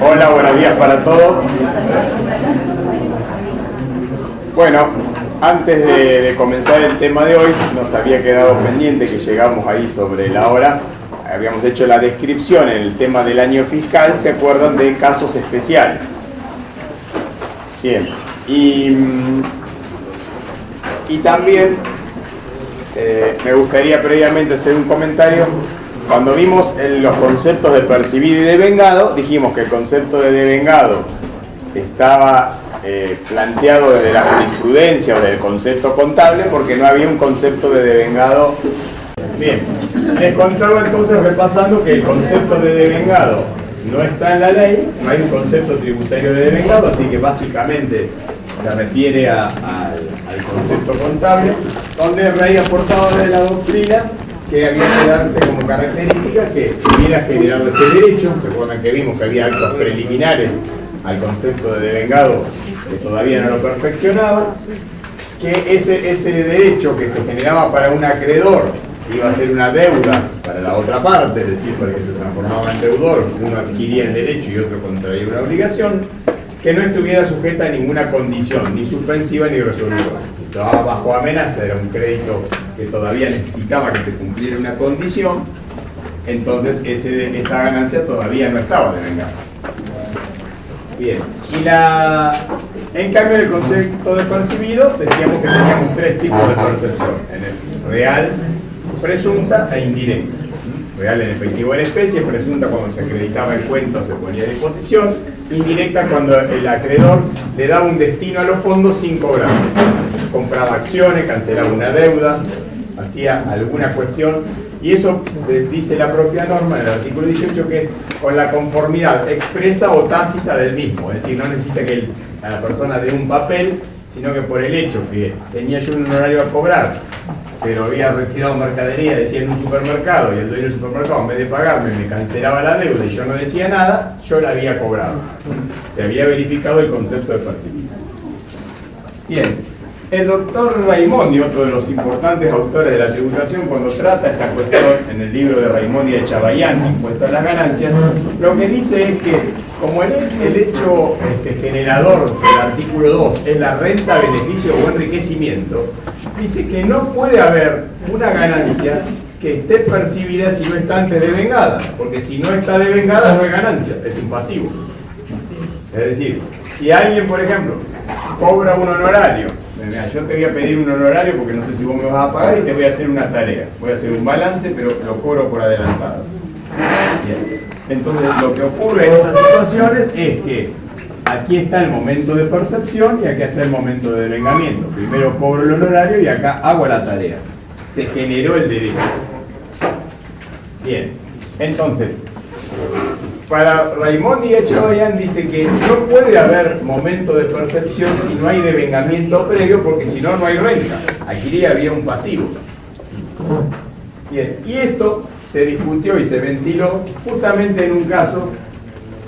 Hola, buenos días para todos. Bueno, antes de comenzar el tema de hoy, nos había quedado pendiente que llegamos ahí sobre la hora. Habíamos hecho la descripción en el tema del año fiscal, ¿se acuerdan de casos especiales? Bien, y también me gustaría previamente hacer un comentario. Cuando vimos los conceptos de percibido y devengado, dijimos que el concepto de devengado estaba planteado desde la jurisprudencia o del concepto contable, porque no había un concepto de devengado. Bien, les contaba entonces, repasando, que el concepto de devengado no está en la ley, no hay un concepto tributario de devengado, así que básicamente se refiere al concepto contable, donde el rey aportaba de la doctrina que había que darse como característica que se hubiera generado ese derecho. ¿Se acuerdan que vimos que había actos preliminares al concepto de devengado que todavía no lo perfeccionaba? Que ese derecho que se generaba para un acreedor iba a ser una deuda para la otra parte, es decir, para el que se transformaba en deudor, uno adquiría el derecho y otro contraía una obligación, que no estuviera sujeta a ninguna condición, ni suspensiva ni resolutiva. Si estaba bajo amenaza, era un crédito que todavía necesitaba que se cumpliera una condición, entonces esa ganancia todavía no estaba devengada. Bien, en cambio el concepto de percibido, decíamos que teníamos tres tipos de percepción: en el real, presunta e indirecta. Real en efectivo en especie, presunta cuando se acreditaba el cuento, se ponía a disposición, indirecta cuando el acreedor le daba un destino a los fondos sin cobrar. Compraba acciones, cancelaba una deuda, hacía alguna cuestión, y eso dice la propia norma en el artículo 18, que es con la conformidad expresa o tácita del mismo. Es decir, no necesita que a la persona dé un papel, sino que por el hecho que tenía yo un honorario a cobrar, pero había retirado mercadería, decía en un supermercado, y el dueño del supermercado, en vez de pagarme, me cancelaba la deuda y yo no decía nada, yo la había cobrado. Se había verificado el concepto de percibido. Bien, el doctor Raimondi, otro de los importantes autores de la tributación, cuando trata esta cuestión en el libro de Raimondi de Chabayán, Impuesto a las Ganancias, lo que dice es que como el hecho generador del artículo 2 es la renta, beneficio o enriquecimiento, dice que no puede haber una ganancia que esté percibida si no está antes devengada, porque si no está devengada no es ganancia, es un pasivo. Es decir, si alguien, por ejemplo, cobra un honorario, mira, yo te voy a pedir un honorario porque no sé si vos me vas a pagar y te voy a hacer una tarea, voy a hacer un balance, pero lo cobro por adelantado. Bien. Entonces lo que ocurre en esas situaciones es que aquí está el momento de percepción y acá está el momento de devengamiento. Primero cobro el honorario y acá hago la tarea. Se generó el derecho. Bien, entonces, para Raimondi y Chabayán dice que no puede haber momento de percepción si no hay devengamiento previo, porque si no, no hay renta. Aquí había un pasivo. Bien, y esto se discutió y se ventiló justamente en un caso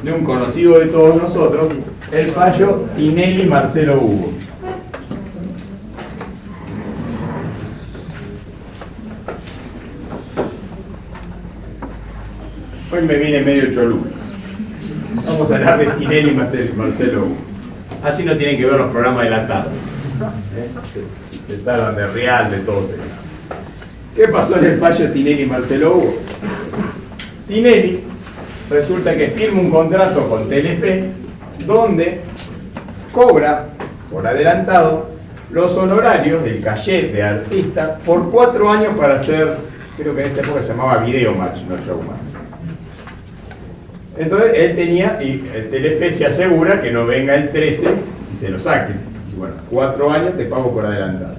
de un conocido de todos nosotros, el fallo Tinelli Marcelo Hugo. Hoy me viene medio cholulo. Vamos a hablar de Tinelli Marcelo Hugo. Así no tienen que ver los programas de la tarde. Se salvan de Real, de todos ellos. ¿Qué pasó en el fallo Tinelli Marcelo Hugo? Tinelli resulta que firma un contrato con Telefe donde cobra por adelantado los honorarios del cachet de artista por 4 años para hacer, creo que en esa época se llamaba Video Match, no Show Match. Entonces él tenía, y el Telefe se asegura que no venga el 13 y se lo saque. Y bueno, 4 años te pago por adelantado.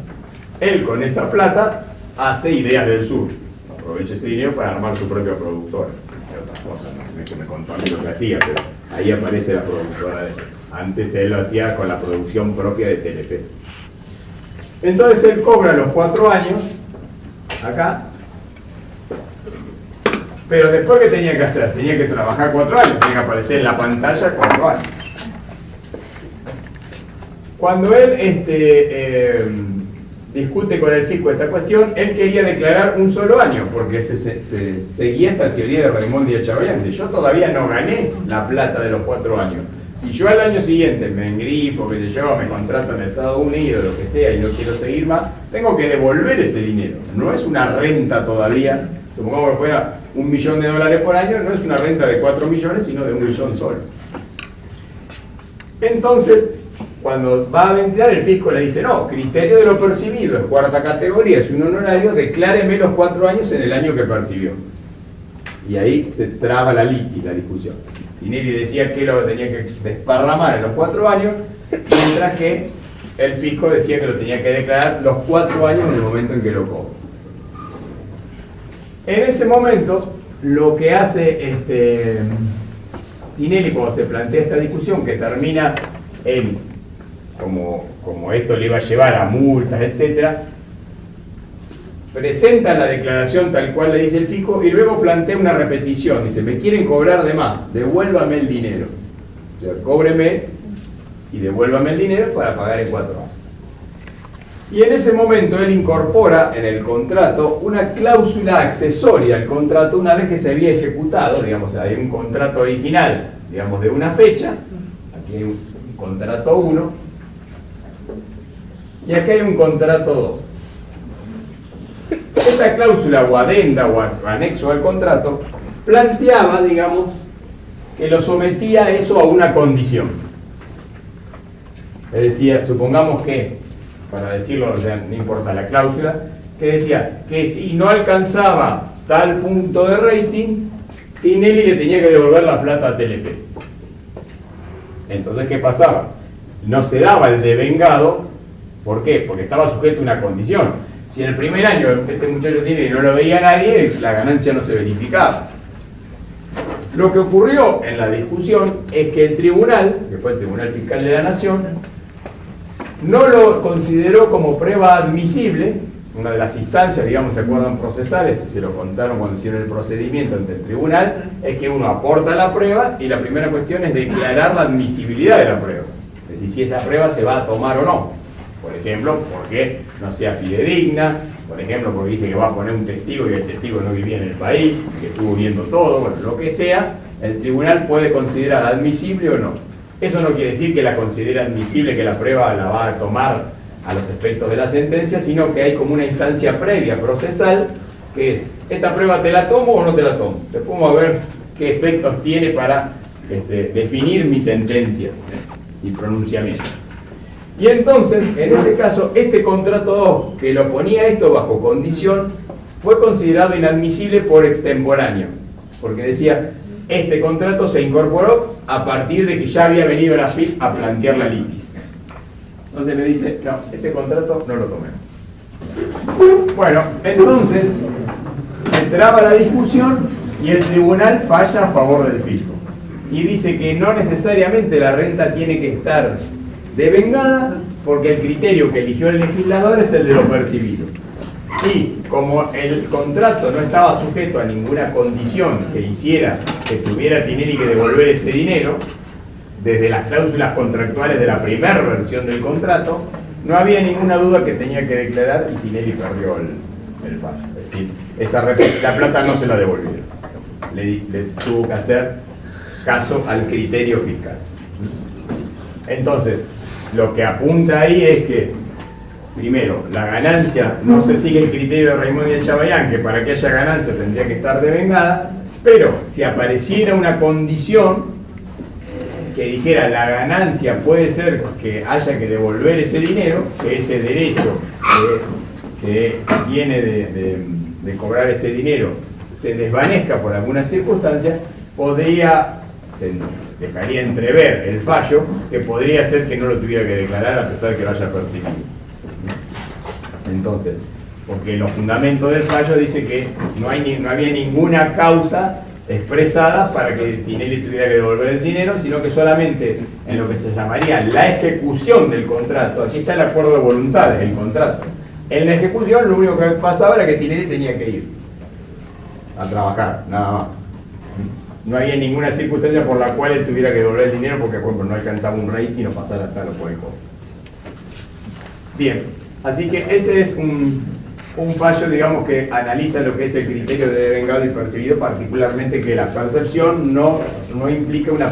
Él con esa plata hace Ideas del Sur. Aprovecha ese dinero para armar su propia productora. De otras cosas, no es que me contó a mí lo que hacía, pero ahí aparece la productora de él. Antes él lo hacía con la producción propia de Telefe. Entonces él cobra los 4 años, acá, pero después ¿qué tenía que hacer? Tenía que trabajar 4 años, tenía que aparecer en la pantalla 4 años. Cuando él discute con el fisco esta cuestión, él quería declarar un solo año, porque se seguía esta teoría de Raimondi y Chabayán. Yo todavía no gané la plata de los 4 años. Si yo al año siguiente me engrifo, que yo me contrato en Estados Unidos, lo que sea, y no quiero seguir más, tengo que devolver ese dinero. No es una renta todavía, supongamos que fuera $1 millón por año, no es una renta de 4 millones, sino de 1 millón solo. Entonces, cuando va a ventilar, el fisco le dice, no, criterio de lo percibido, es 4ª categoría, es un honorario, decláreme los 4 años en el año que percibió. Y ahí se traba la discusión. Tinelli decía que lo tenía que desparramar en los 4 años, mientras que el fisco decía que lo tenía que declarar los 4 años en el momento en que lo cobra. En ese momento, lo que hace Tinelli cuando se plantea esta discusión, que termina en, como esto le iba a llevar a multas, etc., presenta la declaración tal cual le dice el fisco y luego plantea una repetición. Dice, me quieren cobrar de más, devuélvame el dinero. O sea, cóbreme y devuélvame el dinero para pagar en 4 años. Y en ese momento él incorpora en el contrato una cláusula accesoria al contrato una vez que se había ejecutado. Digamos, hay un contrato original, digamos, de una fecha. Aquí hay un contrato 1 y aquí hay un contrato 2. Esta cláusula o adenda o anexo al contrato planteaba, digamos, que lo sometía eso a una condición. Es decir, supongamos que, para decirlo, o sea, no importa la cláusula, que decía que si no alcanzaba tal punto de rating, Tinelli le tenía que devolver la plata a Telefe. Entonces, ¿qué pasaba? No se daba el devengado. ¿Por qué? Porque estaba sujeto a una condición. Si en el primer año este muchacho tiene y no lo veía nadie, la ganancia no se verificaba. Lo que ocurrió en la discusión es que el tribunal, que fue el Tribunal Fiscal de la Nación, no lo consideró como prueba admisible. Una de las instancias, digamos, se acuerdan procesales, se lo contaron cuando hicieron el procedimiento ante el tribunal, es que uno aporta la prueba y la primera cuestión es declarar la admisibilidad de la prueba. Es decir, si esa prueba se va a tomar o no. Por ejemplo, porque no sea fidedigna, por ejemplo, porque dice que va a poner un testigo y el testigo no vivía en el país, que estuvo viendo todo, bueno, lo que sea, el tribunal puede considerar admisible o no. Eso no quiere decir que la considere admisible, que la prueba la va a tomar a los efectos de la sentencia, sino que hay como una instancia previa, procesal, que es, esta prueba te la tomo o no te la tomo. Después vamos a ver qué efectos tiene para definir mi sentencia y pronunciamiento. Y entonces, en ese caso, este contrato 2, que lo ponía esto bajo condición, fue considerado inadmisible por extemporáneo, porque decía, este contrato se incorporó a partir de que ya había venido la FIP a plantear la litis. Entonces me dice, no, este contrato no lo tomemos. Bueno, entonces, se traba la discusión y el tribunal falla a favor del fisco. Y dice que no necesariamente la renta tiene que estar devengada, porque el criterio que eligió el legislador es el de lo percibido. Y como el contrato no estaba sujeto a ninguna condición que hiciera que tuviera Tinelli que devolver ese dinero, desde las cláusulas contractuales de la primera versión del contrato, no había ninguna duda que tenía que declarar y Tinelli perdió el fallo. Es decir, la plata no se la devolvieron. Le tuvo que hacer caso al criterio fiscal. Entonces, lo que apunta ahí es que, primero, la ganancia no se sigue el criterio de Raimondi y Chabayán, que para que haya ganancia tendría que estar devengada, pero si apareciera una condición que dijera la ganancia puede ser que haya que devolver ese dinero, que ese derecho que viene de cobrar ese dinero se desvanezca por alguna circunstancia, se dejaría entrever el fallo que podría ser que no lo tuviera que declarar a pesar de que lo haya percibido. Entonces, porque los fundamentos del fallo dice que no había ninguna causa expresada para que Tinelli tuviera que devolver el dinero, sino que solamente en lo que se llamaría la ejecución del contrato. Aquí está el acuerdo de voluntades, el contrato. En la ejecución lo único que pasaba era que Tinelli tenía que ir a trabajar, nada más. No había ninguna circunstancia por la cual él tuviera que devolver el dinero porque, por ejemplo, no alcanzaba un rating o pasara hasta lo por el costo. Bien, Así que ese es un fallo, digamos, que analiza lo que es el criterio de devengado y percibido, particularmente que la percepción no implica una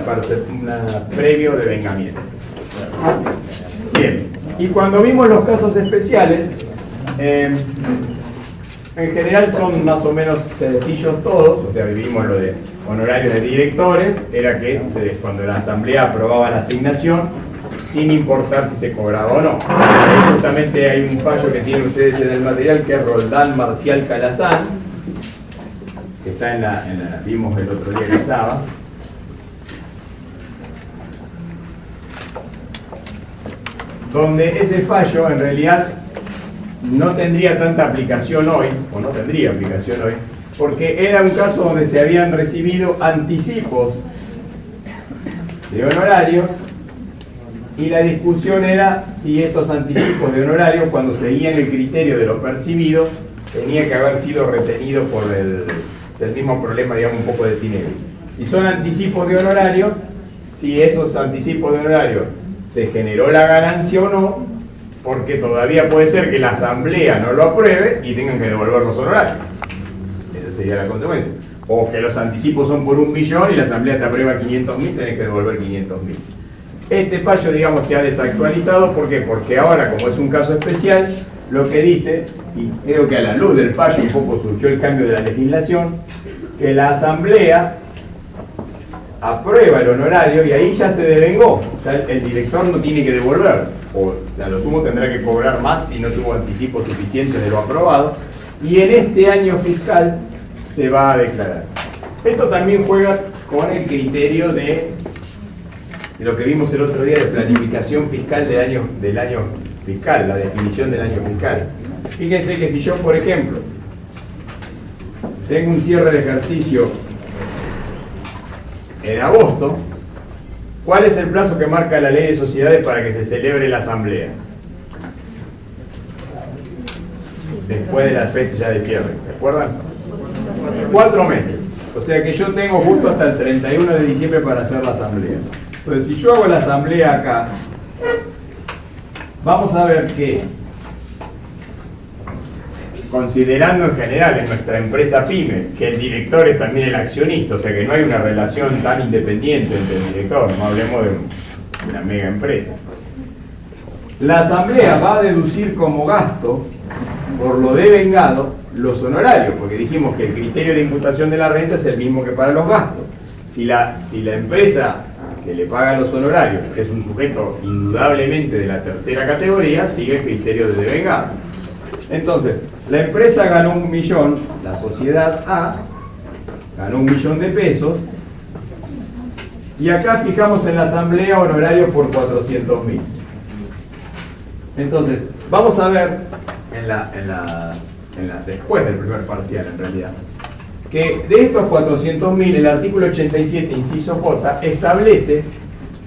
previo devengamiento. Bien, y cuando vimos los casos especiales, en general son más o menos sencillos todos, o sea, vivimos lo de honorarios de directores, era que cuando la asamblea aprobaba la asignación, sin importar si se cobraba o no. Ahí justamente hay un fallo que tienen ustedes en el material, que es Roldán Marcial Calazán, que está vimos el otro día que estaba. Donde ese fallo en realidad no tendría tanta aplicación hoy, o no tendría aplicación hoy, porque era un caso donde se habían recibido anticipos de honorarios y la discusión era si estos anticipos de honorarios, cuando seguían el criterio de lo percibido, tenía que haber sido retenido por el mismo problema, digamos, un poco de Tinelli. Si son anticipos de honorarios, si esos anticipos de honorarios se generó la ganancia o no, porque todavía puede ser que la asamblea no lo apruebe y tengan que devolver los honorarios. Esa sería la consecuencia. O que los anticipos son por 1 millón y la asamblea te aprueba 500.000, tenés que devolver 500.000. Este fallo, digamos, se ha desactualizado. ¿Por qué? Porque ahora, como es un caso especial, lo que dice, y creo que a la luz del fallo un poco surgió el cambio de la legislación, que la asamblea aprueba el honorario y ahí ya se devengó. Ya el director no tiene que devolver, o a lo sumo tendrá que cobrar más si no tuvo anticipo suficiente de lo aprobado, y en este año fiscal se va a declarar. Esto también juega con el criterio de lo que vimos el otro día de planificación fiscal del año fiscal, la definición del año fiscal. Fíjense que si yo, por ejemplo, tengo un cierre de ejercicio en agosto, ¿cuál es el plazo que marca la ley de sociedades para que se celebre la asamblea? Después de la fecha de cierre, ¿se acuerdan? 4 meses. O sea que yo tengo justo hasta el 31 de diciembre para hacer la asamblea. Entonces, si yo hago la asamblea acá, vamos a ver que, considerando en general en nuestra empresa PYME, que el director es también el accionista, o sea que no hay una relación tan independiente entre el director, no hablemos de una mega empresa. La asamblea va a deducir como gasto, por lo devengado, los honorarios, porque dijimos que el criterio de imputación de la renta es el mismo que para los gastos. Si la empresa que le paga los honorarios es un sujeto indudablemente de la tercera categoría, sigue el criterio de devengado. Entonces, la empresa ganó 1 millón, la sociedad A ganó 1 millón de pesos, y acá fijamos en la asamblea honorarios por 400.000. Entonces, vamos a ver después del primer parcial, en realidad, que de estos 400.000, el artículo 87, inciso J, establece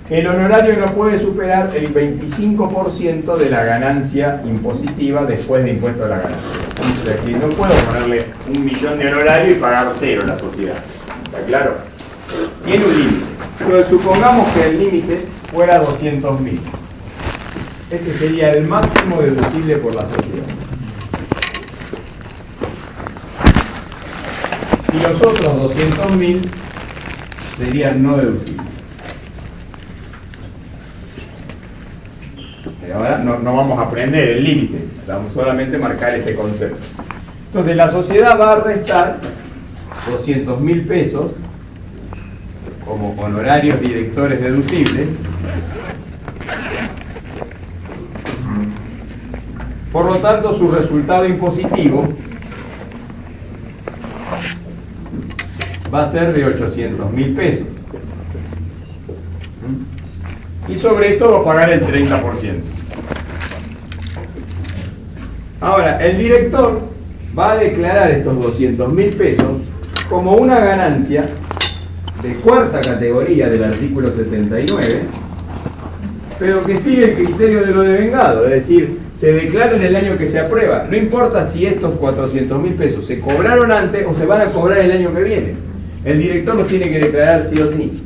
que el honorario no puede superar el 25% de la ganancia impositiva después de impuesto a la ganancia. O sea que no puedo ponerle 1 millón de honorario y pagar 0 a la sociedad. ¿Está claro? Tiene un límite. Pero supongamos que el límite fuera 200.000. Este sería el máximo deducible por la sociedad. Y los otros 200.000 serían no deducibles. Pero ahora no vamos a aprender el límite, vamos solamente a marcar ese concepto. Entonces la sociedad va a restar 200.000 pesos como honorarios directores deducibles. Por lo tanto, su resultado impositivo va a ser de 800.000 pesos. Y sobre esto va a pagar el 30%. Ahora, el director va a declarar estos 200.000 pesos como una ganancia de 4ª categoría del artículo 79, pero que sigue el criterio de lo devengado, es decir, se declara en el año que se aprueba. No importa si estos 400.000 pesos se cobraron antes o se van a cobrar el año que viene. El director los tiene que declarar sí o sí.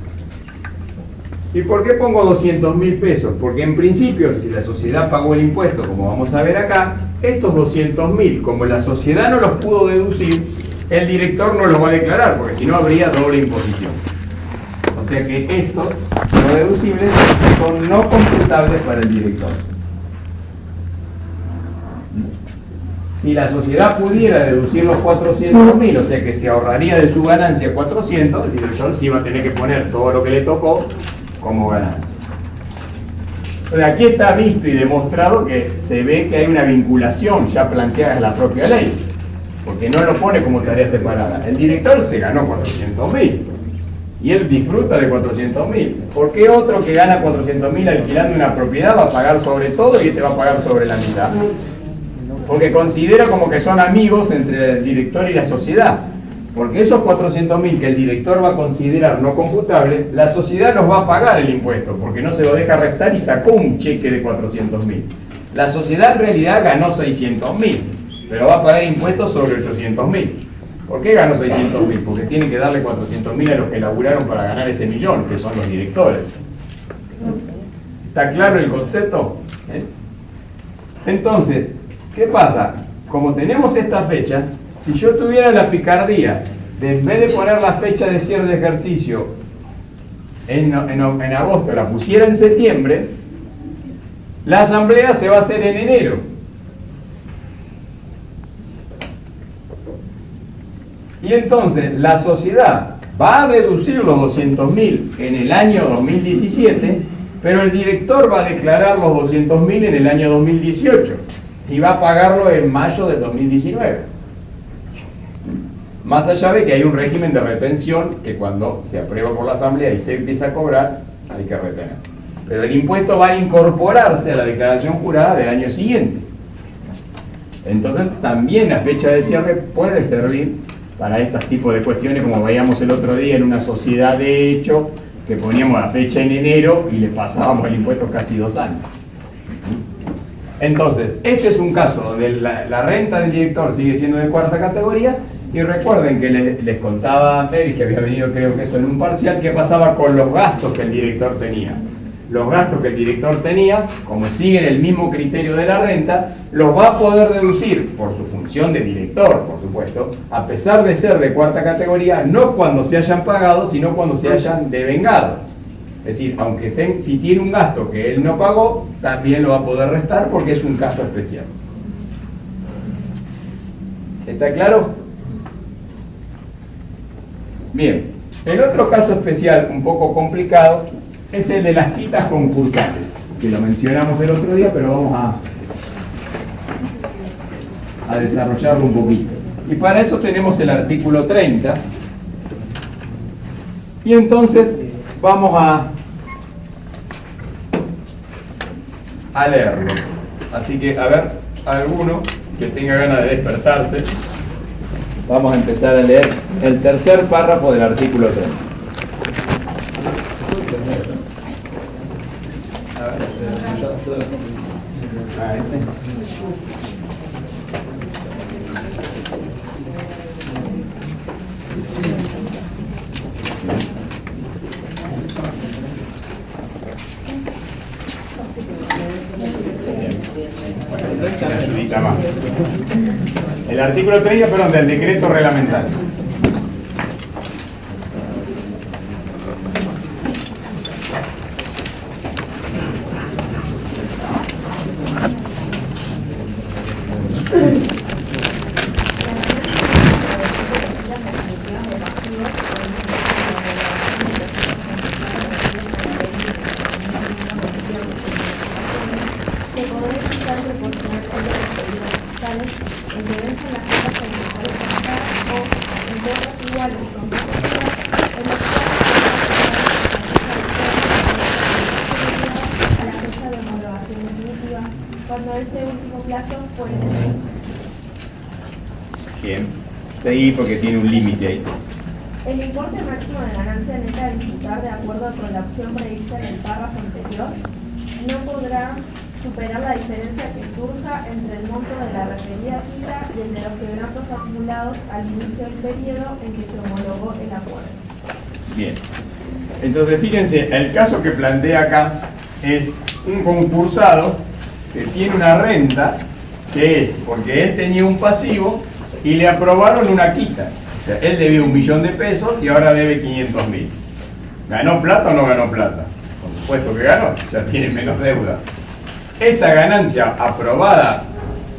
¿Y por qué pongo 200.000 pesos? Porque en principio, si la sociedad pagó el impuesto, como vamos a ver acá, estos 200.000, como la sociedad no los pudo deducir, el director no los va a declarar, porque si no habría doble imposición. O sea que estos no deducibles son no computables para el director. Si la sociedad pudiera deducir los 400.000, o sea que se ahorraría de su ganancia 400, el director sí va a tener que poner todo lo que le tocó como ganancia. Pero aquí está visto y demostrado que se ve que hay una vinculación ya planteada en la propia ley, porque no lo pone como tarea separada. El director se ganó 400.000 y él disfruta de 400.000. ¿Por qué otro que gana 400.000 alquilando una propiedad va a pagar sobre todo y este va a pagar sobre la mitad? Porque considera como que son amigos entre el director y la sociedad. Porque esos 400.000 que el director va a considerar no computables, la sociedad los va a pagar el impuesto, porque no se lo deja restar y sacó un cheque de 400.000. La sociedad en realidad ganó 600.000, pero va a pagar impuestos sobre 800.000. ¿Por qué ganó 600.000? Porque tiene que darle 400.000 a los que laburaron para ganar ese millón, que son los directores. ¿Está claro el concepto? Entonces, ¿qué pasa? Como tenemos esta fecha, si yo tuviera la picardía de en vez de poner la fecha de cierre de ejercicio en agosto, la pusiera en septiembre, la asamblea se va a hacer en enero. Y entonces la sociedad va a deducir los 200.000 en el año 2017, pero el director va a declarar los 200.000 en el año 2018 y va a pagarlo en mayo de 2019. Más allá de que hay un régimen de retención que cuando se aprueba por la asamblea y se empieza a cobrar, hay que retener. Pero el impuesto va a incorporarse a la declaración jurada del año siguiente. Entonces también la fecha de cierre puede servir para estos tipos de cuestiones, como veíamos el otro día en una sociedad de hecho, que poníamos la fecha en enero y le pasábamos el impuesto casi 2 años. Entonces, este es un caso donde la renta del director sigue siendo de 4ª categoría. Y recuerden que les contaba antes, que había venido creo que eso en un parcial, qué pasaba con los gastos que el director tenía. Los gastos que el director tenía, como siguen el mismo criterio de la renta, los va a poder deducir por su función de director, por supuesto, a pesar de ser de 4ª categoría, no cuando se hayan pagado, sino cuando se hayan devengado. Es decir, aunque si tiene un gasto que él no pagó, también lo va a poder restar porque es un caso especial. ¿Está claro? Bien, el otro caso especial un poco complicado es el de las quitas concursables, que lo mencionamos el otro día, pero vamos a desarrollarlo un poquito. Y para eso tenemos el artículo 30, y entonces vamos a leerlo. Así que, a ver, alguno que tenga ganas de despertarse. Vamos a empezar a leer el tercer párrafo del artículo 30. Una ayudita más. El artículo 30, perdón, del decreto reglamentario. Bien, seguí porque tiene un límite ahí. El importe máximo de ganancia neta a imputar de acuerdo con la opción prevista en el párrafo anterior no podrá superar la diferencia que surja entre el monto de la referida quita y el de los quebrantos acumulados al inicio del periodo en que se homologó el acuerdo. Bien. Entonces fíjense, el caso que plantea acá es un concursado que tiene una renta que es porque él tenía un pasivo y le aprobaron una quita. O sea, él debía 1.000.000 de pesos y ahora debe 500.000. ¿Ganó plata o no ganó plata? Por supuesto que ganó, ya tiene menos deuda. Esa ganancia aprobada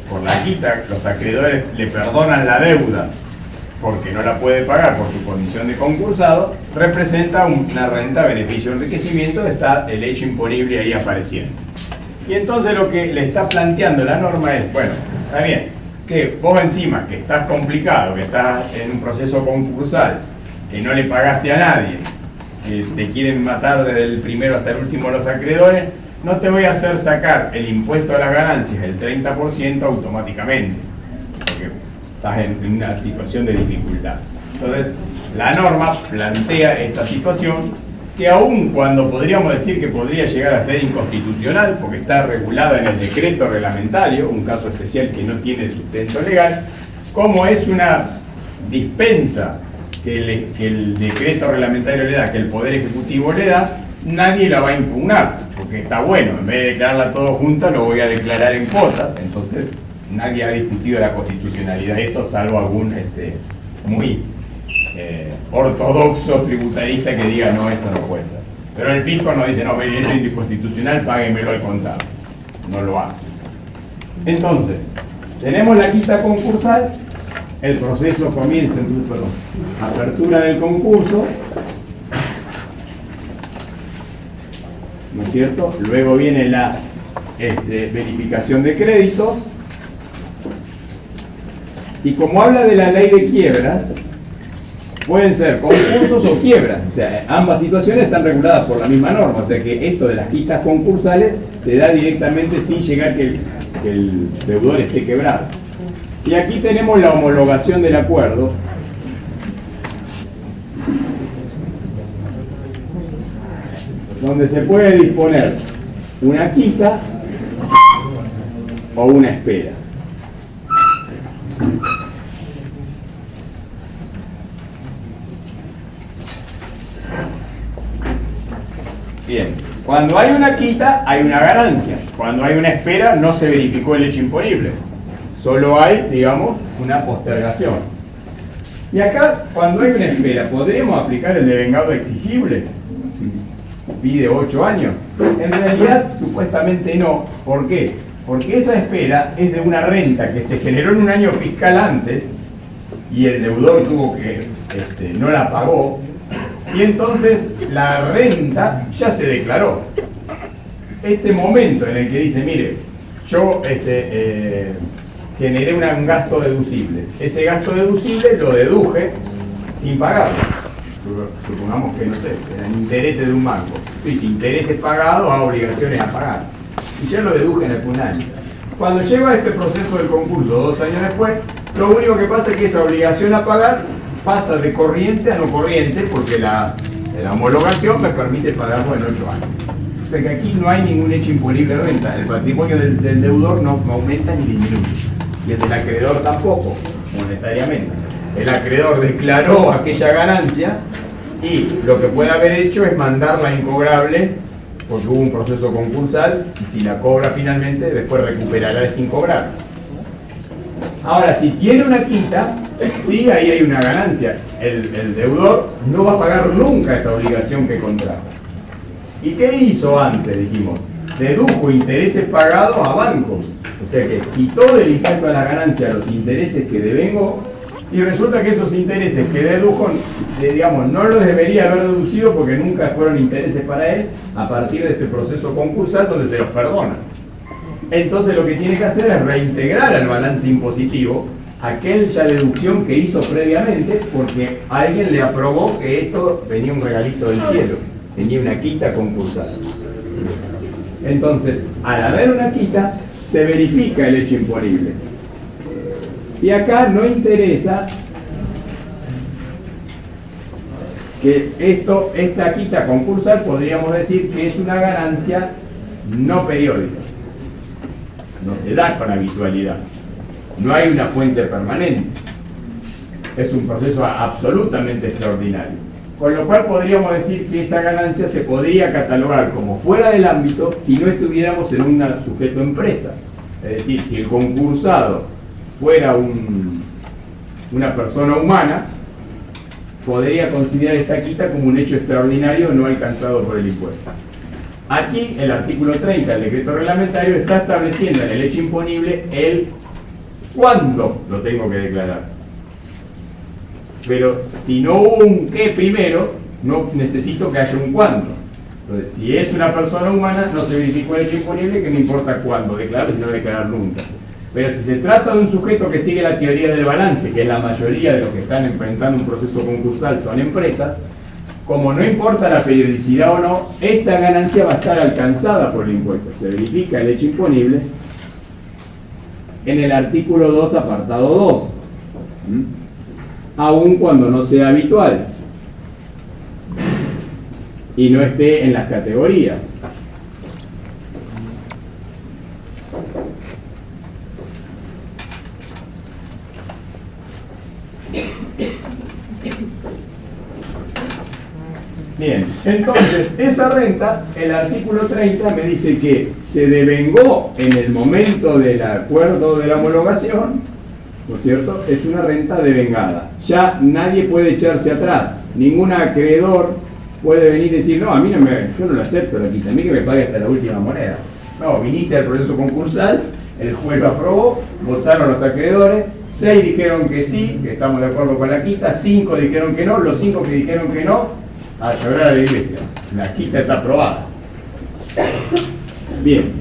por la quita, los acreedores le perdonan la deuda porque no la puede pagar por su condición de concursado, representa una renta, beneficio, enriquecimiento, está el hecho imponible ahí apareciendo. Y entonces lo que le está planteando la norma es, bueno, está bien, que vos encima, que estás complicado, que estás en un proceso concursal, que no le pagaste a nadie, que te quieren matar desde el primero hasta el último los acreedores, no te voy a hacer sacar el impuesto a las ganancias, el 30% automáticamente, porque estás en una situación de dificultad. Entonces, la norma plantea esta situación que aun cuando podríamos decir que podría llegar a ser inconstitucional, porque está regulada en el decreto reglamentario, un caso especial que no tiene sustento legal, como es una dispensa que el decreto reglamentario le da, que el Poder Ejecutivo le da, nadie la va a impugnar, porque está bueno, en vez de declararla todo junta, lo voy a declarar en cuotas, entonces nadie ha discutido la constitucionalidad de esto, salvo algún muy ortodoxo tributarista que diga no, esto no puede ser. Pero el fisco nos dice, no, esto es inconstitucional, páguemelo al contado. No lo hace. Entonces, tenemos la quita concursal, el proceso comienza, entonces, perdón, apertura del concurso, ¿no es cierto? Luego viene la verificación de créditos, y como habla de la ley de quiebras, pueden ser concursos o quiebras, o sea, ambas situaciones están reguladas por la misma norma, o sea que esto de las quitas concursales se da directamente sin llegar que el deudor esté quebrado. Y aquí tenemos la homologación del acuerdo, donde se puede disponer una quita o una espera. Bien, cuando hay una quita hay una ganancia, cuando hay una espera no se verificó el hecho imponible, solo hay, digamos, una postergación. Y acá, cuando hay una espera, ¿podremos aplicar el devengado exigible? Pide 8 años. En realidad, supuestamente no. ¿Por qué? Porque esa espera es de una renta que se generó en un año fiscal antes y el deudor tuvo que, no la pagó, y entonces la renta ya se declaró. Este momento en el que dice, mire, yo generé un gasto deducible, ese gasto deducible lo deduje sin pagarlo. Supongamos que, no sé, eran intereses de un banco. Sí, si intereses pagados, a obligaciones a pagar. Y ya lo deduje en algún año. Cuando llega este proceso del concurso 2 años después, lo único que pasa es que esa obligación a pagar pasa de corriente a no corriente, porque la homologación me permite pagarlo en 8 años. O sea que aquí no hay ningún hecho imponible de renta. El patrimonio del deudor no aumenta ni disminuye. Y el del acreedor tampoco, monetariamente. El acreedor declaró aquella ganancia y lo que puede haber hecho es mandarla incobrable porque hubo un proceso concursal y si la cobra finalmente después recuperará ese incobrable. Ahora, si tiene una quita, sí, ahí hay una ganancia. El deudor no va a pagar nunca esa obligación que contrajo. ¿Y qué hizo antes? Dijimos, dedujo intereses pagados a bancos. O sea que quitó del impuesto a la ganancia los intereses que devengó. Y resulta que esos intereses que dedujo, digamos, no los debería haber deducido porque nunca fueron intereses para él a partir de este proceso concursal donde se los perdona. Entonces lo que tiene que hacer es reintegrar al balance impositivo aquella deducción que hizo previamente porque alguien le aprobó que esto venía un regalito del cielo, venía una quita concursal. Entonces, al haber una quita, se verifica el hecho imponible. Y acá no interesa que esta quita concursal podríamos decir que es una ganancia no periódica. No se da con habitualidad. No hay una fuente permanente. Es un proceso absolutamente extraordinario. Con lo cual podríamos decir que esa ganancia se podría catalogar como fuera del ámbito si no estuviéramos en un sujeto empresa. Es decir, si el concursado fuera una persona humana, podría considerar esta quita como un hecho extraordinario no alcanzado por el impuesto. Aquí el artículo 30 del decreto reglamentario está estableciendo en el hecho imponible el cuándo lo tengo que declarar. Pero si no hubo un qué primero, no necesito que haya un cuándo. Entonces, si es una persona humana, no se verificó el hecho imponible, que no importa cuándo declarar, sino declarar nunca. Pero si se trata de un sujeto que sigue la teoría del balance, que es la mayoría de los que están enfrentando un proceso concursal son empresas, como no importa la periodicidad o no, esta ganancia va a estar alcanzada por el impuesto. Se verifica el hecho imponible en el artículo 2, apartado 2. Aun cuando no sea habitual y no esté en las categorías. Bien, entonces, esa renta, el artículo 30 me dice que se devengó en el momento del acuerdo de la homologación, ¿no es cierto? Es una renta devengada. Ya nadie puede echarse atrás. Ningún acreedor puede venir y decir, no, a mí yo no lo acepto la quita, a mí que me pague hasta la última moneda. No, viniste al proceso concursal, el juez lo aprobó, votaron los acreedores, 6 dijeron que sí, que estamos de acuerdo con la quita, 5 dijeron que no, los 5 que dijeron que no, a llorar a la iglesia. La quita está aprobada. Bien,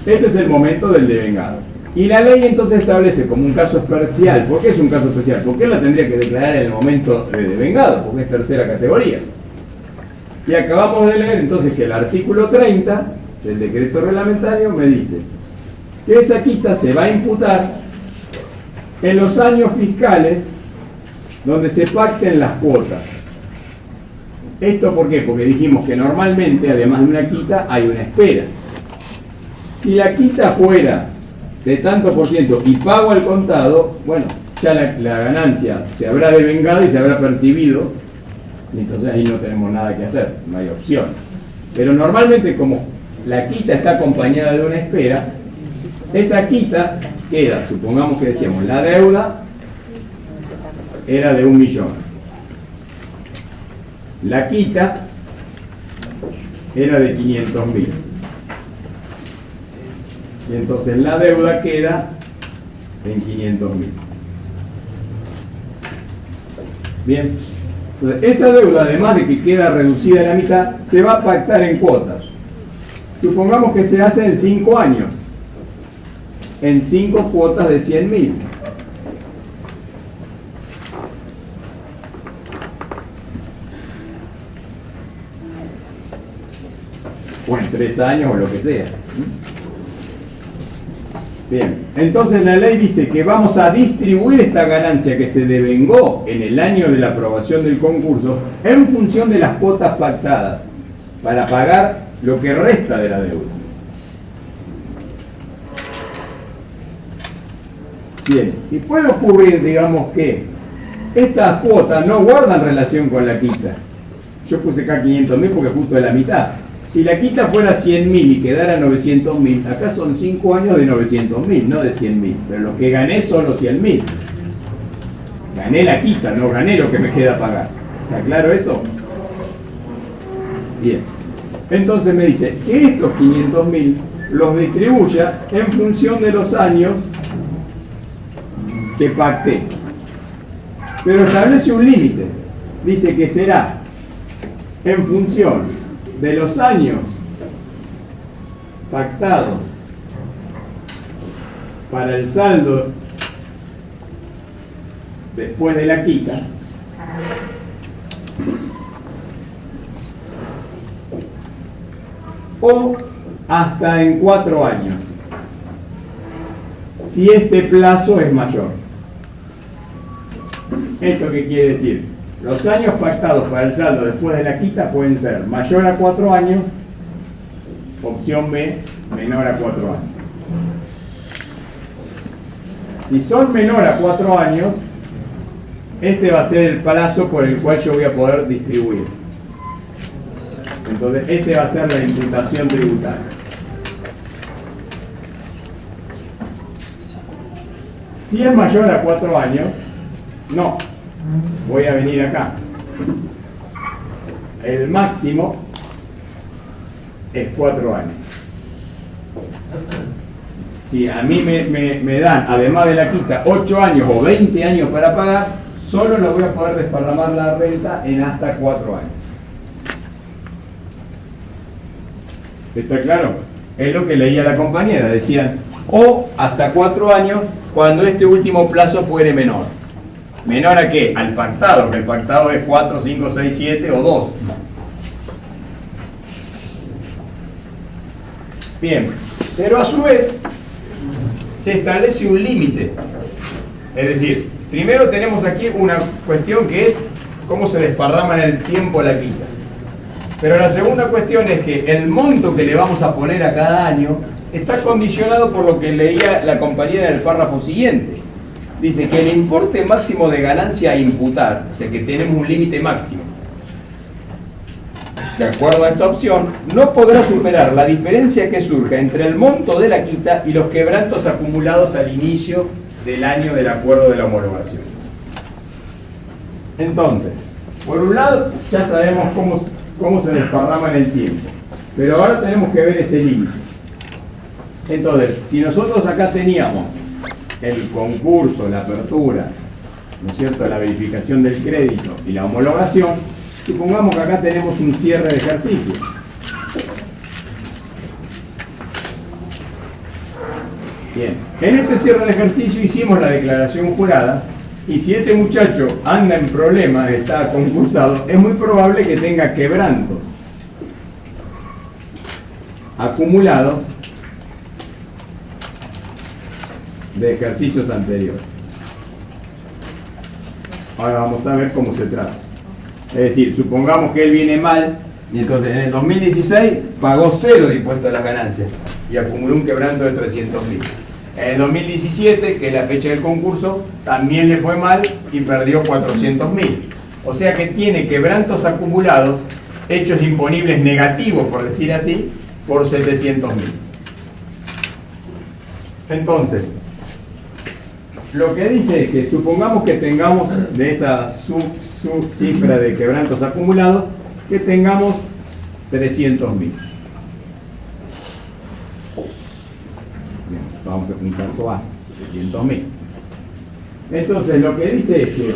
este es el momento del devengado. Y la ley entonces establece como un caso especial. ¿Por qué es un caso especial? Porque él la tendría que declarar en el momento de devengado, porque es tercera categoría. Y acabamos de leer entonces que el artículo 30 del decreto reglamentario me dice que esa quita se va a imputar en los años fiscales donde se pacten las cuotas. ¿Esto por qué? Porque dijimos que normalmente, además de una quita, hay una espera. Si la quita fuera de tanto por ciento y pago al contado, bueno, ya la ganancia se habrá devengado y se habrá percibido, y entonces ahí no tenemos nada que hacer, no hay opción. Pero normalmente, como la quita está acompañada de una espera, esa quita queda, supongamos que decíamos, la deuda era de 1 millón. La quita era de 500.000. Y entonces la deuda queda en 500.000. Bien. Entonces, esa deuda, además de que queda reducida a la mitad, se va a pactar en cuotas. Supongamos que se hace en 5 años. En 5 cuotas de 100.000. O en 3 años o lo que sea. Bien, entonces la ley dice que vamos a distribuir esta ganancia que se devengó en el año de la aprobación del concurso en función de las cuotas pactadas para pagar lo que resta de la deuda. Bien, y puede ocurrir, digamos, que estas cuotas no guardan relación con la quita. Yo puse acá 500.000 porque justo es la mitad. Si la quita fuera 100.000 y quedara 900.000, acá son 5 años de 900.000, no de 100.000. Pero lo que gané son los 100.000. Gané la quita, no gané lo que me queda pagar. ¿Está claro eso? Bien. Entonces me dice que estos 500.000 los distribuya en función de los años que pacté. Pero establece un límite. Dice que será en función de los años pactados para el saldo después de la quita, o hasta en 4 años, si este plazo es mayor. ¿Esto qué quiere decir? Los años pactados para el saldo después de la quita pueden ser mayor a 4 años, opción B, menor a 4 años. Si son menor a 4 años, este va a ser el plazo por el cual yo voy a poder distribuir. Entonces, este va a ser la imputación tributaria. Si es mayor a 4 años, no. Voy a venir acá. El máximo es 4 años. Si a mí me dan, además de la quita, 8 años o 20 años para pagar, solo lo voy a poder desparramar la renta en hasta 4 años. ¿Está claro? Es lo que leía la compañera. Decían, o hasta 4 años cuando este último plazo fuere menor. ¿Menor a qué? Al pactado, que el pactado es 4, 5, 6, 7 o 2. Bien, pero a su vez se establece un límite. Es decir, primero tenemos aquí una cuestión que es cómo se desparrama en el tiempo la quita. Pero la segunda cuestión es que el monto que le vamos a poner a cada año está condicionado por lo que leía la compañera en el párrafo siguiente. Dice que el importe máximo de ganancia a imputar, o sea que tenemos un límite máximo, de acuerdo a esta opción, no podrá superar la diferencia que surja entre el monto de la quita y los quebrantos acumulados al inicio del año del acuerdo de la homologación. Entonces, por un lado, ya sabemos cómo se desparrama en el tiempo, pero ahora tenemos que ver ese límite. Entonces, si nosotros acá teníamos el concurso, la apertura, ¿no es cierto?, la verificación del crédito y la homologación, supongamos que acá tenemos un cierre de ejercicio. Bien, en este cierre de ejercicio hicimos la declaración jurada, y si este muchacho anda en problemas, está concursado, es muy probable que tenga quebrantos acumulados de ejercicios anteriores. Ahora vamos a ver cómo se trata. Es decir, supongamos que él viene mal y entonces en el 2016 pagó 0 de impuesto a las ganancias y acumuló un quebranto de 300.000. En el 2017, que es la fecha del concurso, también le fue mal y perdió 400.000. O sea que tiene quebrantos acumulados, hechos imponibles negativos, por decir así, por 700.000. Entonces, lo que dice es que supongamos que tengamos de esta cifra de quebrantos acumulados, que tengamos 300.000. Vamos a un caso A, 300.000. Entonces lo que dice es que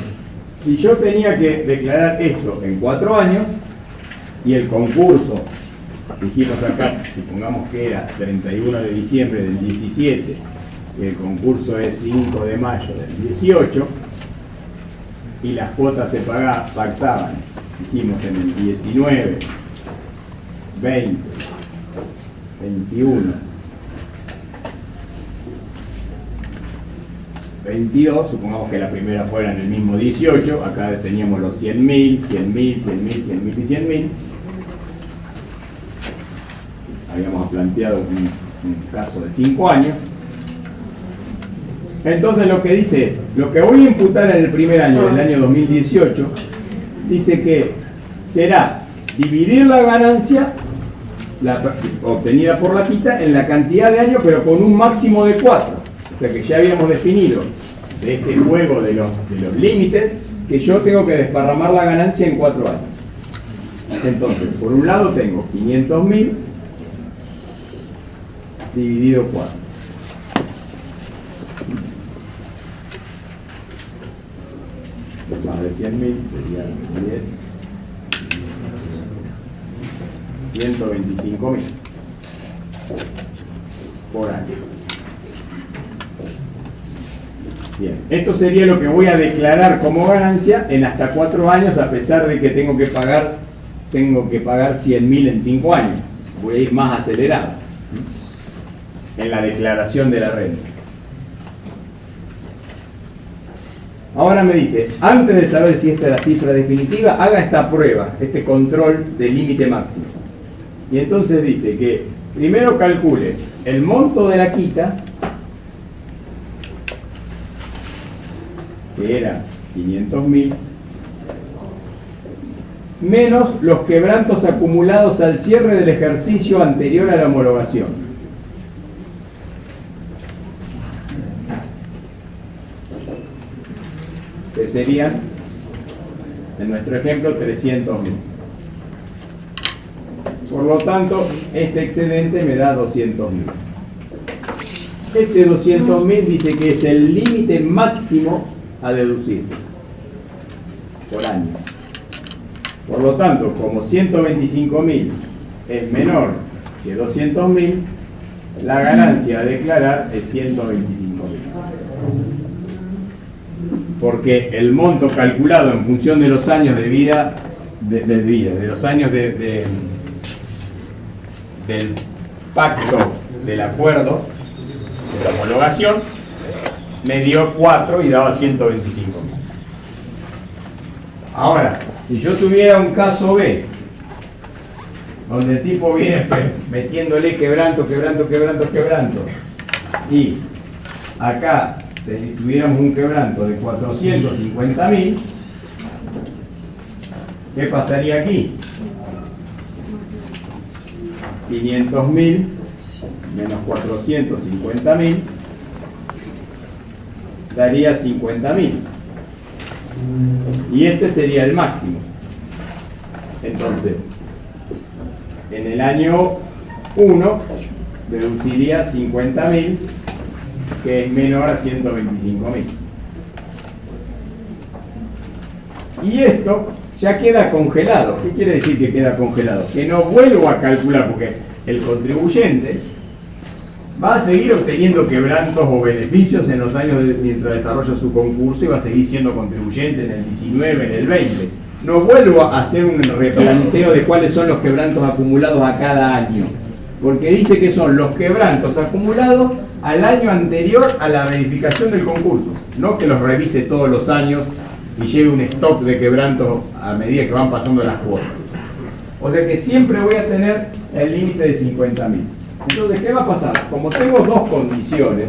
si yo tenía que declarar esto en 4 años y el concurso, dijimos acá, supongamos que era 31 de diciembre del 17, y el concurso es 5 de mayo del 18, y las cuotas se pactaban, dijimos en el 19, 20, 21, 22, supongamos que la primera fuera en el mismo 18, acá teníamos los 100.000, 100.000, 100.000, 100.000 y 100.000. Habíamos planteado un caso de 5 años. Entonces lo que dice es, lo que voy a imputar en el primer año, del año 2018, dice que será dividir la ganancia obtenida por la quita en la cantidad de años, pero con un máximo de 4. O sea que ya habíamos definido de este juego de los límites que yo tengo que desparramar la ganancia en 4 años. Entonces, por un lado tengo 500.000 dividido 4. Más de 100.000 sería 10. 125.000 por año. Bien, esto sería lo que voy a declarar como ganancia en hasta 4 años, a pesar de que tengo que pagar 100.000 en 5 años. Voy a ir más acelerado en la declaración de la renta. Ahora me dice, antes de saber si esta es la cifra definitiva, haga esta prueba, este control del límite máximo. Y entonces dice que primero calcule el monto de la quita, que era 500.000, menos los quebrantos acumulados al cierre del ejercicio anterior a la homologación. Que serían, en nuestro ejemplo, 300.000. Por lo tanto, este excedente me da 200.000. Este 200.000 dice que es el límite máximo a deducir por año. Por lo tanto, como 125.000 es menor que 200.000, la ganancia a declarar es 125.000. Porque el monto calculado en función de los años de vida, de los años del pacto, del acuerdo, de la homologación, me dio 4 y daba 125.000. Ahora, si yo tuviera un caso B, donde el tipo viene metiéndole quebranto, y acá tuviéramos un quebranto de 450.000, ¿qué pasaría aquí? 500.000 menos 450.000 daría 50.000. Y este sería el máximo. Entonces, en el año 1 deduciría 50.000, que es menor a 125.000. Y esto ya queda congelado. ¿Qué quiere decir que queda congelado? Que no vuelvo a calcular, porque el contribuyente va a seguir obteniendo quebrantos o beneficios en los años mientras desarrolla su concurso y va a seguir siendo contribuyente en el 19, en el 20. No vuelvo a hacer un replanteo de cuáles son los quebrantos acumulados a cada año, porque dice que son los quebrantos acumulados al año anterior a la verificación del concurso, no que los revise todos los años y lleve un stock de quebrantos a medida que van pasando las cuotas. O sea que siempre voy a tener el límite de 50.000. Entonces, ¿qué va a pasar? Como tengo dos condiciones,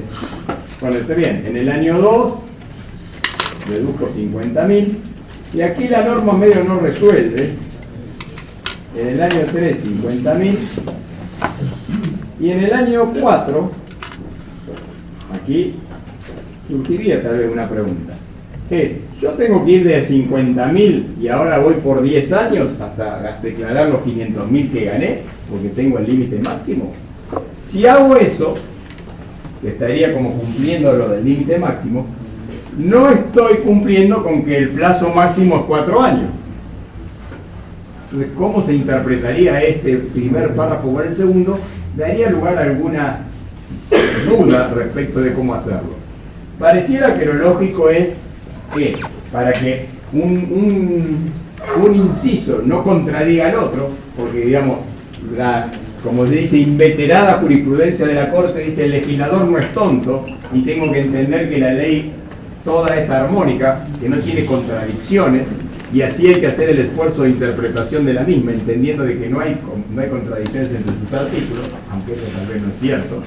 bueno, está bien, en el año 2 deduzco 50.000 y aquí la norma medio no resuelve. En el año 3, 50.000 y en el año 4, aquí surgiría tal vez una pregunta. Yo tengo que ir de 50.000 y ahora voy por 10 años hasta declarar los 500.000 que gané, porque tengo el límite máximo. Si hago eso, que estaría como cumpliendo lo del límite máximo, no estoy cumpliendo con que el plazo máximo es 4 años. Entonces, ¿cómo se interpretaría este primer párrafo o el segundo? Daría lugar a alguna duda respecto de cómo hacerlo. Pareciera que lo lógico es que para que un inciso no contradiga al otro, porque digamos, como se dice, inveterada jurisprudencia de la Corte dice el legislador no es tonto y tengo que entender que la ley toda es armónica, que no tiene contradicciones, y así hay que hacer el esfuerzo de interpretación de la misma, entendiendo de que no hay contradicciones entre sus artículos, aunque eso tal vez no es cierto.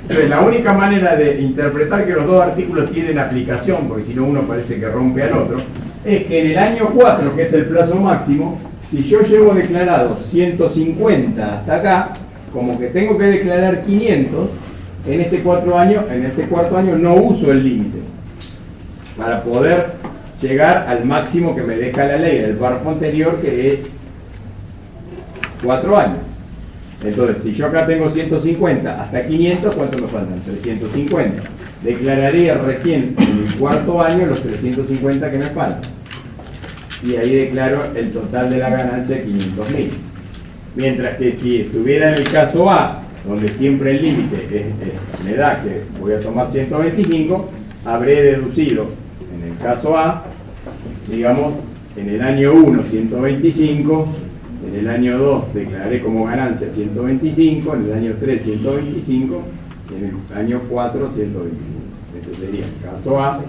Entonces, la única manera de interpretar que los dos artículos tienen aplicación, porque si no uno parece que rompe al otro, es que en el año 4, que es el plazo máximo, si yo llevo declarado 150 hasta acá, como que tengo que declarar 500, en este cuarto año no uso el límite, para poder llegar al máximo que me deja la ley en el párrafo anterior, que es 4 años. Entonces, si yo acá tengo 150 hasta 500, ¿cuánto me faltan? 350. Declararía recién en el cuarto año los 350 que me faltan. Y ahí declaro el total de la ganancia de 500.000. Mientras que si estuviera en el caso A, donde siempre el límite me da que voy a tomar 125, habré deducido en el caso A, digamos, en el año 1 125, en el año 2 declaré como ganancia 125, en el año 3 125 y en el año 4 125. Este sería el caso A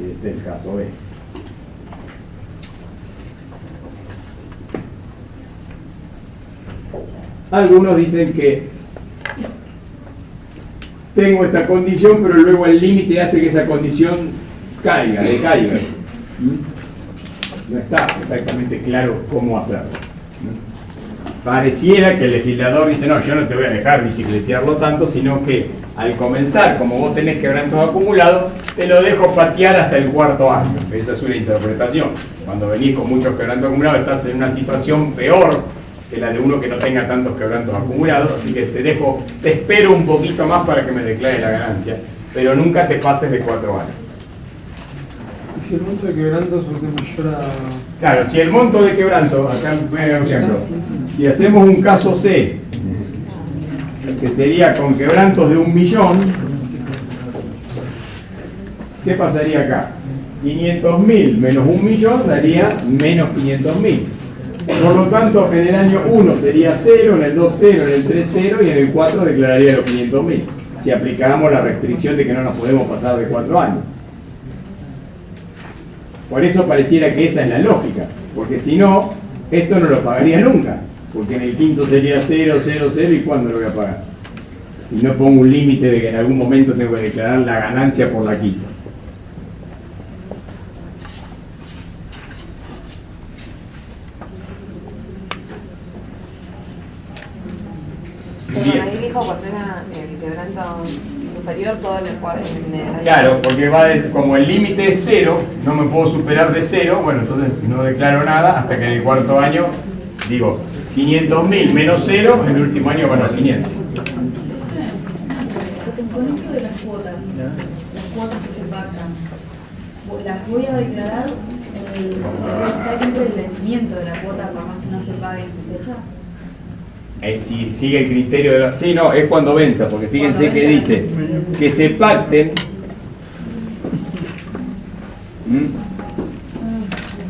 y este es el caso B. Algunos dicen que tengo esta condición, pero luego el límite hace que esa condición decaiga. No está exactamente claro cómo hacerlo. Pareciera que el legislador dice, no, yo no te voy a dejar bicicletearlo tanto, sino que al comenzar, como vos tenés quebrantos acumulados, te lo dejo patear hasta el cuarto año. Esa es una interpretación. Cuando venís con muchos quebrantos acumulados, estás en una situación peor que la de uno que no tenga tantos quebrantos acumulados, así que te espero un poquito más para que me declare la ganancia, pero nunca te pases de 4 años. ¿Y si el monto de quebrantos es mayor a...? Claro, si el monto de quebranto, acá voy a dar un ejemplo, si hacemos un caso C, que sería con quebrantos de 1.000.000, ¿qué pasaría acá? 500.000 menos 1.000.000 daría menos 500.000. Por lo tanto, en el año 1 sería 0, en el 2 0, en el 3 0 y en el 4 declararía los 500.000. Si aplicamos la restricción de que no nos podemos pasar de 4 años. Por eso pareciera que esa es la lógica, porque si no, esto no lo pagaría nunca, porque en el quinto sería 0, 0, 0 y ¿cuándo lo voy a pagar? Si no pongo un límite de que en algún momento tengo que declarar la ganancia por la quita. Pero ahí dijo cuando era el quebranto superior todo en el Claro, porque como el límite es 0, no me puedo superar de 0, bueno, entonces no declaro nada hasta que en el cuarto año digo 500.000 menos 0, en el último año van a 500. Con esto de las cuotas que se pactan, las voy a declarar está dentro del vencimiento de la cuota, por más que no se pague en su fecha. Si sigue el criterio de la... Sí, no, es cuando venza, porque fíjense que dice que se pacten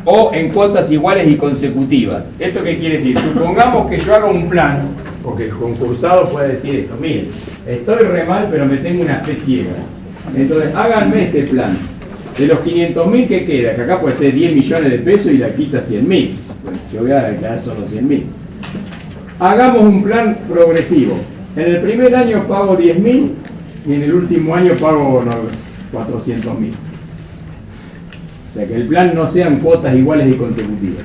o en cuotas iguales y consecutivas. ¿Esto qué quiere decir? Supongamos que yo haga un plan, porque el concursado puede decir esto, miren, estoy re mal, pero me tengo una fe ciega. Entonces, háganme este plan. De los 500.000 que queda, que acá puede ser 10 millones de pesos y la quita 100.000. Bueno, yo voy a declarar solo 100.000. Hagamos un plan progresivo. En el primer año pago 10.000 y en el último año pago 400.000. O sea, que el plan no sean cuotas iguales y consecutivas.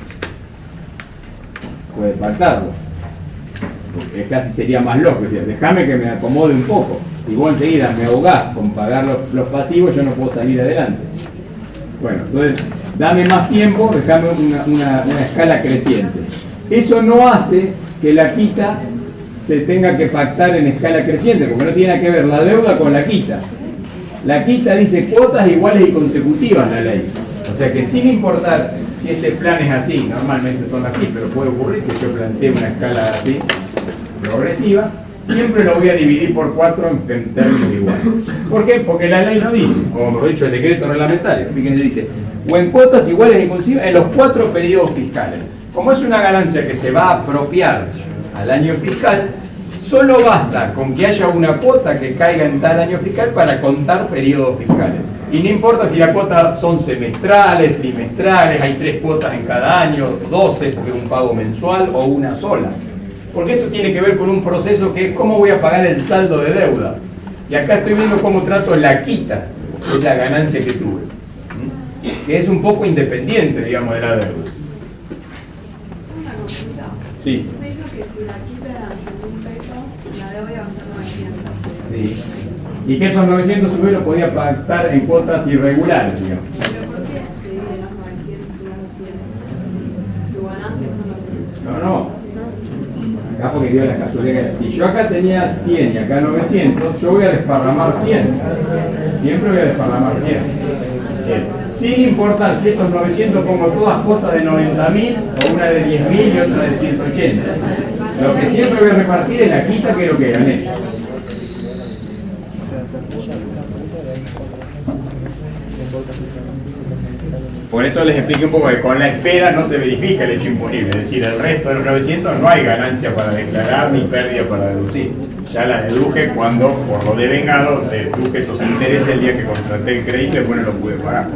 Puede pactarlo. Porque casi sería más loco. O sea, déjame que me acomode un poco. Si vos enseguida me ahogás con pagar los pasivos, yo no puedo salir adelante. Bueno, entonces, dame más tiempo, déjame una escala creciente. Eso no hace que la quita se tenga que pactar en escala creciente, porque no tiene que ver la deuda con la quita. La quita dice cuotas iguales y consecutivas la ley. O sea que sin importar si este plan es así, normalmente son así, pero puede ocurrir que yo plantee una escala así, progresiva, siempre lo voy a dividir por 4 en términos iguales. ¿Por qué? Porque la ley no dice, como mejor dicho el decreto reglamentario, fíjense, dice, o en cuotas iguales y consecutivas en los 4 periodos fiscales. Como es una ganancia que se va a apropiar al año fiscal, solo basta con que haya una cuota que caiga en tal año fiscal para contar periodos fiscales. Y no importa si las cuotas son semestrales, trimestrales, hay 3 cuotas en cada año, 12 porque es un pago mensual o una sola. Porque eso tiene que ver con un proceso que es cómo voy a pagar el saldo de deuda. Y acá estoy viendo cómo trato la quita, que es la ganancia que tuve. Que es un poco independiente, digamos, de la deuda. Sí. Me dijo que si la quita eran 100.000 pesos, la deuda iba a ser 900. Sí. Y que esos 900 sube lo podía pactar en cuotas irregulares, digamos. ¿Pero por qué se divide los 900 y los 100? ¿Tu ganancia son los 100? No. Acá porque dio la casualidad. Si yo acá tenía 100 y acá 900, yo voy a desparramar 100. Siempre voy a desparramar 100. Sin importar si estos 900 pongo todas cuotas de 90.000 o una de 10.000 y otra de 180. Lo que siempre voy a repartir es la quita que es lo que gané. Por eso les expliqué un poco que con la espera no se verifica el hecho imponible, es decir, el resto de los 900 no hay ganancia para declarar ni pérdida para deducir. Ya la deduje cuando, por lo devengado, deduje esos intereses el día que contraté el crédito y después no lo pude pagar.